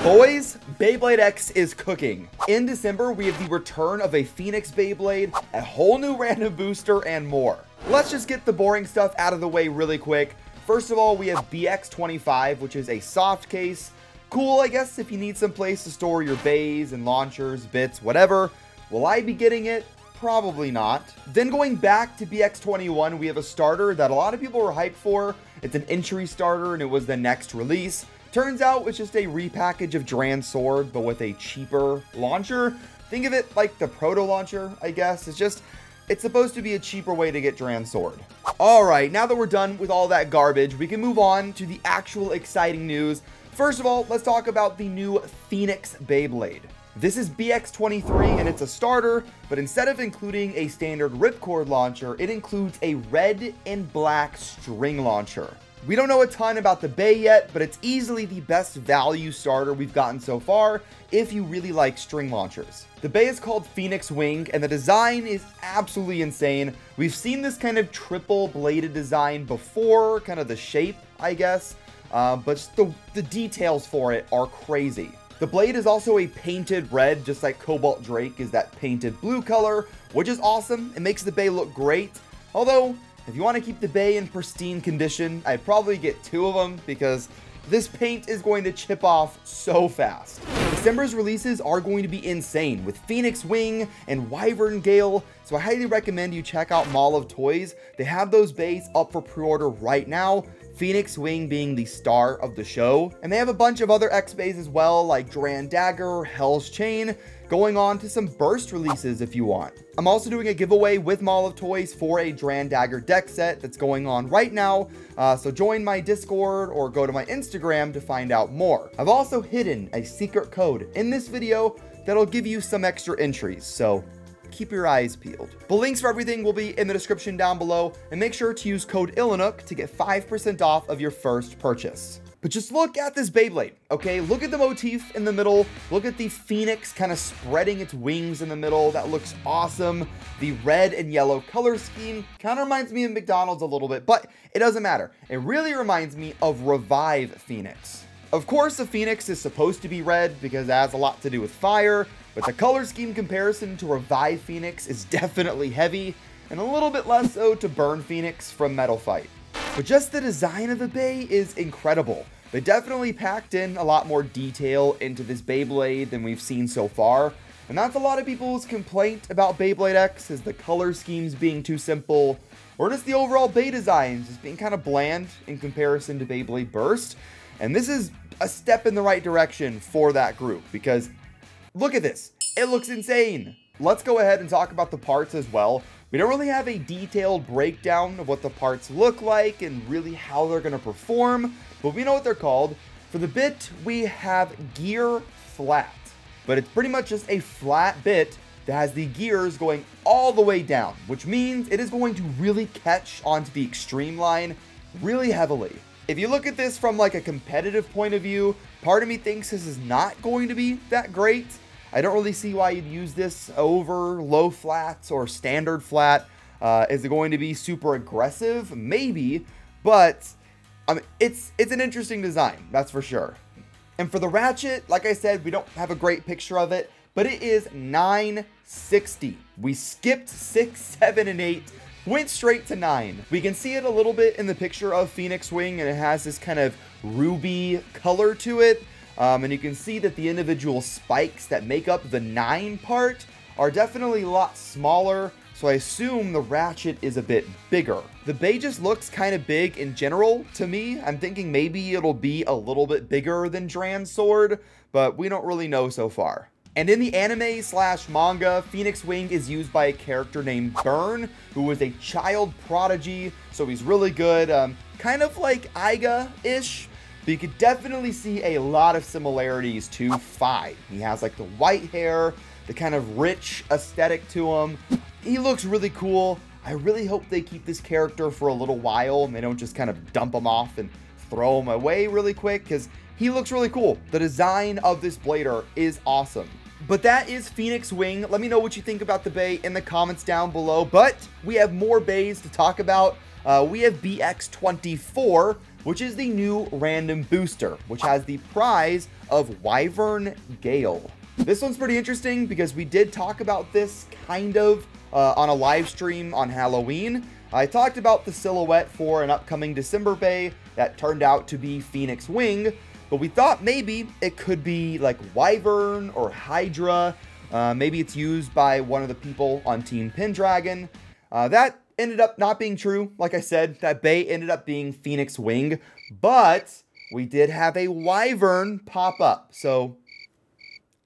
Boys, Beyblade X is cooking. In December, we have the return of a Phoenix Beyblade, a whole new random booster, and more. Let's just get the boring stuff out of the way really quick. First of all, we have BX25, which is a soft case. Cool, I guess, if you need some place to store your bays and launchers, bits, whatever. Will I be getting it? Probably not. Then going back to BX21, we have a starter that a lot of people were hyped for. It's an entry starter, and it was the next release. Turns out it's just a repackage of Dran's Sword, but with a cheaper launcher. Think of it like the proto launcher, I guess. It's supposed to be a cheaper way to get Dran's Sword. Alright, now that we're done with all that garbage, we can move on to the actual exciting news. First of all, let's talk about the new Phoenix Beyblade. This is BX23 and it's a starter, but instead of including a standard ripcord launcher, it includes a red and black string launcher. We don't know a ton about the bay yet, but it's easily the best value starter we've gotten so far if you really like string launchers. The bay is called PhoenixWing, and the design is absolutely insane. We've seen this kind of triple bladed design before, kind of the shape, I guess, but just the details for it are crazy. The blade is also a painted red, just like Cobalt Drake is that painted blue color, which is awesome. It makes the bay look great, although if you want to keep the bay in pristine condition, I'd probably get 2 of them because this paint is going to chip off so fast. December's releases are going to be insane with PhoenixWing and Wyvern Gale, so I highly recommend you check out Mall of Toys. They have those bays up for pre-order right now, PhoenixWing being the star of the show. And they have a bunch of other X-Bays as well, like Dran Dagger, Hell's Chain, going on to some burst releases if you want. I'm also doing a giveaway with Mall of Toys for a Dran Dagger deck set that's going on right now, so join my Discord or go to my Instagram to find out more. I've also hidden a secret code in this video that'll give you some extra entries, so keep your eyes peeled. The links for everything will be in the description down below, and make sure to use code ilinnuc to get 5% off of your first purchase. But just look at this Beyblade, okay? Look at the motif in the middle. Look at the Phoenix kind of spreading its wings in the middle. That looks awesome. The red and yellow color scheme kind of reminds me of McDonald's a little bit, but it doesn't matter. It really reminds me of Revive Phoenix. Of course, the Phoenix is supposed to be red because it has a lot to do with fire, but the color scheme comparison to Revive Phoenix is definitely heavy, and a little bit less so to Burn Phoenix from Metal Fight. But just the design of the bay is incredible. They definitely packed in a lot more detail into this Beyblade than we've seen so far, and that's a lot of people's complaint about Beyblade X, is the color schemes being too simple, or just the overall bay designs just being kind of bland in comparison to Beyblade Burst. And this is a step in the right direction for that group, because look at this. It looks insane. Let's go ahead and talk about the parts as well. We don't really have a detailed breakdown of what the parts look like and really how they're going to perform, but we know what they're called. For the bit, we have gear flat, but it's pretty much just a flat bit that has the gears going all the way down, which means it is going to really catch onto the extreme line really heavily. If you look at this from like a competitive point of view, part of me thinks this is not going to be that great. I don't really see why you'd use this over low flats or standard flat. Is it going to be super aggressive? Maybe, but I mean, it's an interesting design, that's for sure. And for the ratchet, like I said, we don't have a great picture of it, but it is 960. We skipped 6, 7, and 8, went straight to 9. We can see it a little bit in the picture of PhoenixWing, and it has this kind of ruby color to it. And you can see that the individual spikes that make up the 9 part are definitely a lot smaller, so I assume the ratchet is a bit bigger. The bay just looks kind of big in general to me. I'm thinking maybe it'll be a little bit bigger than Dran's Sword, but we don't really know so far. And in the anime slash manga, PhoenixWing is used by a character named Burn, who is a child prodigy, so he's really good, kind of like Aiga-ish. But you could definitely see a lot of similarities to Phi. He has like the white hair, the kind of rich aesthetic to him. He looks really cool. I really hope they keep this character for a little while and they don't just kind of dump him off and throw him away really quick, because he looks really cool. The design of this blader is awesome. But that is PhoenixWing. Let me know what you think about the bay in the comments down below. But we have more bays to talk about. We have BX24. which is the new random booster, which has the prize of Wyvern Gale. This one's pretty interesting because we did talk about this kind of on a live stream on Halloween. I talked about the silhouette for an upcoming December bay that turned out to be PhoenixWing, but we thought maybe it could be like Wyvern or Hydra. Maybe it's used by one of the people on Team Pendragon. That ended up not being true. Like I said, that bay ended up being PhoenixWing, but we did have a Wyvern pop up. So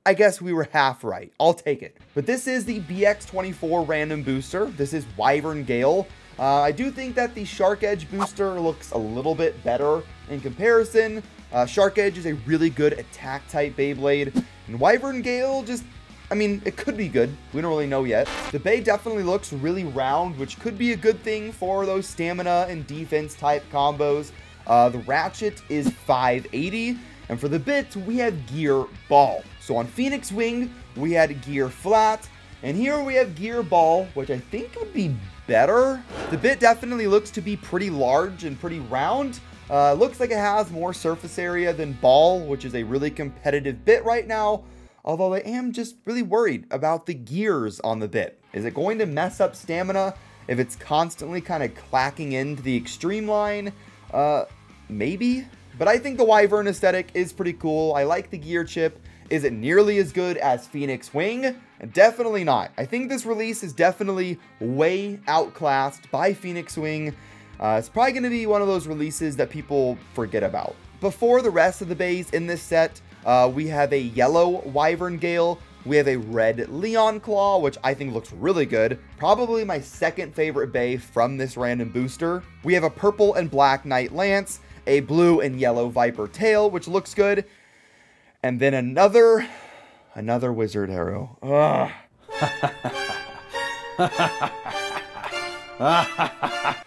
I guess we were half right. I'll take it. But this is the BX24 random booster. This is Wyvern Gale. I do think that the Shark Edge booster looks a little bit better in comparison. Shark Edge is a really good attack type Beyblade, and Wyvern Gale just, I mean, it could be good. We don't really know yet. The bay definitely looks really round, which could be a good thing for those stamina and defense type combos. The ratchet is 580, and for the bit, we have gear ball. So on PhoenixWing, we had gear flat, and here we have gear ball, which I think would be better. The bit definitely looks to be pretty large and pretty round. Looks like it has more surface area than ball, which is a really competitive bit right now. Although I am just really worried about the gears on the bit. Is it going to mess up stamina if it's constantly kind of clacking into the extreme line? Maybe. But I think the Wyvern aesthetic is pretty cool. I like the gear chip. Is it nearly as good as PhoenixWing? Definitely not. I think this release is definitely way outclassed by PhoenixWing. It's probably going to be one of those releases that people forget about. Before the rest of the bays in this set, we have a yellow Wyvern Gale. We have a red Leon Claw, which I think looks really good. Probably my second favorite bay from this random booster. We have a purple and black Knight Lance, a blue and yellow Viper Tail, which looks good. And then another Wizard Arrow. Ugh.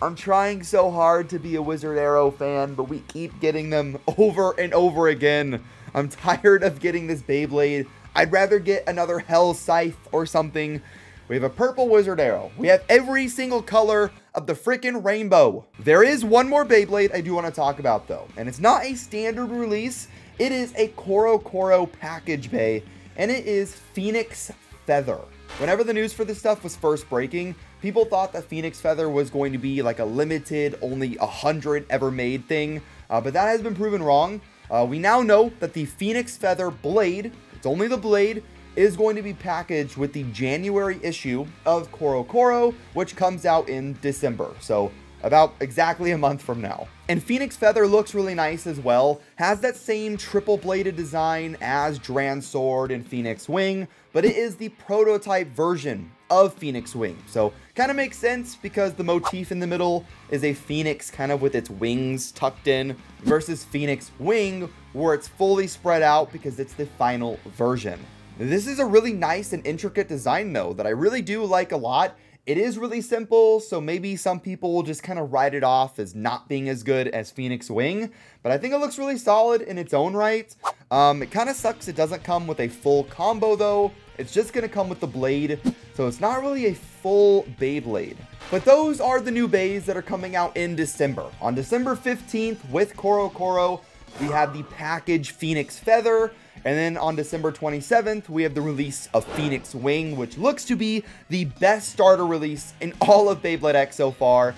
I'm trying so hard to be a Wizard Arrow fan, but we keep getting them over and over again. I'm tired of getting this Beyblade. I'd rather get another Hell Scythe or something. We have a purple Wizard Arrow. We have every single color of the freaking rainbow. There is one more Beyblade I do want to talk about though, and it's not a standard release. It is a Koro package bay, and it is Phoenix Feather. Whenever the news for this stuff was first breaking, people thought that Phoenix Feather was going to be like a limited, only 100 ever made thing, but that has been proven wrong. We now know that the Phoenix Feather blade, it's only the blade, is going to be packaged with the January issue of Koro, which comes out in December. So about exactly a month from now. And Phoenix Feather looks really nice as well. Has that same triple bladed design as Dran Sword and PhoenixWing, but it is the prototype version of PhoenixWing. So kind of makes sense because the motif in the middle is a phoenix kind of with its wings tucked in versus PhoenixWing where it's fully spread out because it's the final version. This is a really nice and intricate design though that I really do like a lot. It is really simple, so maybe some people will just kind of write it off as not being as good as PhoenixWing, but I think it looks really solid in its own right. It kind of sucks it doesn't come with a full combo though. It's just going to come with the blade, so it's not really a full Beyblade. But those are the new bays that are coming out in December. On December 15th with Koro, we have the package Phoenix Feather. And then on December 27th, we have the release of PhoenixWing, which looks to be the best starter release in all of Beyblade X so far.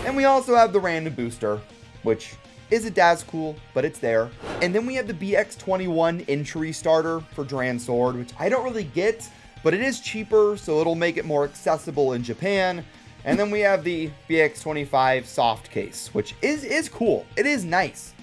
And we also have the random booster, which isn't as cool, but it's there. And then we have the BX21 entry starter for Dran Sword, which I don't really get, but it is cheaper, so it'll make it more accessible in Japan. And then we have the BX25 soft case, which is cool. It is nice.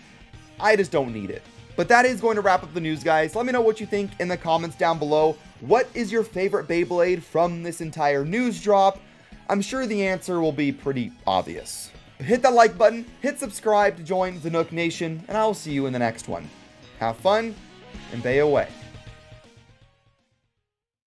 I just don't need it. But that is going to wrap up the news, guys. Let me know what you think in the comments down below. What is your favorite Beyblade from this entire news drop? I'm sure the answer will be pretty obvious. Hit that like button, hit subscribe to join the Nook Nation, and I will see you in the next one. Have fun, and bay away.